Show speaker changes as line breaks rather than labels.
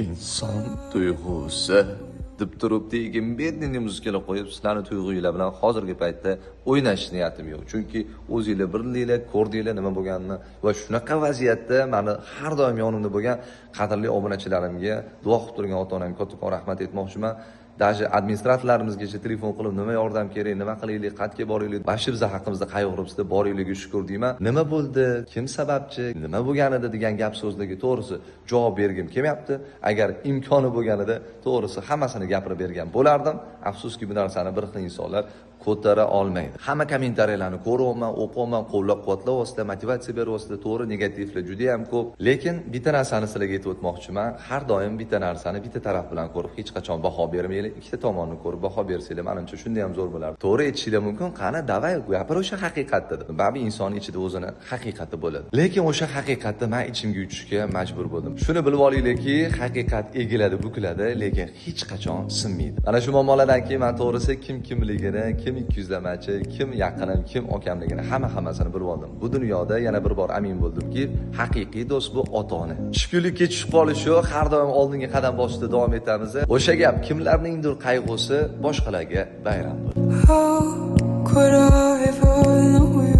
inson tuyg'usi deb turibdi. Bendinga muzikalar qo'yib, sizlarning tuyg'uinglar bilan hozirgi paytda o'ynash niyatim yo'q. Chunki o'zingizlar bildinglar, ko'rdinglar nima bo'lganini va shunaqa vaziyatda meni har doim yonimda bo'lgan qadrli obunachilarimga, duo qilib turgan ota-onamga kattakon rahmat aytmoqchiman. Даже administratorlarimizgacha telefon qilib nima yordam kerak, nima qilaylik, qayerga boraylik, bashi biz haqimizda qayg'uribsizda, boringlarga shukur deyman. Nima bo'ldi, kim sababchi, nima bo'lgan edi degan gap so'zlarga to'g'risi javob bergim kelmayapti. Agar imkoni bo'lganida to'g'risi hammasini gapirib bergan bo'lardim. Afsuski bu narsani bir xil insonlar ko'tara olmaydi. Hamma kommentariyalarni ko'ryapman, o'qiyapman, qo'llab-quvvatlayapsiz, motivatsiya beryapsiz, to'g'ri, negativlar juda ham ko'p. Lekin bitta narsani sizlarga aytib o'tmoqchiman. Har doim bitta narsani bitta taraf bilan ko'rib, hech qachon baho bermaylik. Ikkita tomonni ko'rib baho bersanglar, menimcha shunda ham zo'r bo'lardi. To'g'ri aytishinglar mumkin, qani davay gapir o'sha haqiqatni deb. Baribir inson ichida o'zini haqiqati bo'ladi. Lekin o'sha haqiqatni men ichimga yutishga majbur bo'ldim. Shuni bilib olinglarki, haqiqat egiladi, bukiladi, lekin hech qachon sinmaydi. Mana shu muammolardan keyin men to'g'risi kimligini, kim 200lamachi, kim yaqinim, kim okamligini hammasini bilib oldim. Bu dunyoda yana bir bor amin bo'ldimki, haqiqiy do'st bu ota-ona. Tushkunlikka tushib qolish yo'q, har doim oldinga qadam bosishda davom etamiz. O'sha gap kimlarningdir qayg'usi boshqalarga bayram bo'ldi.
How could I ever know you?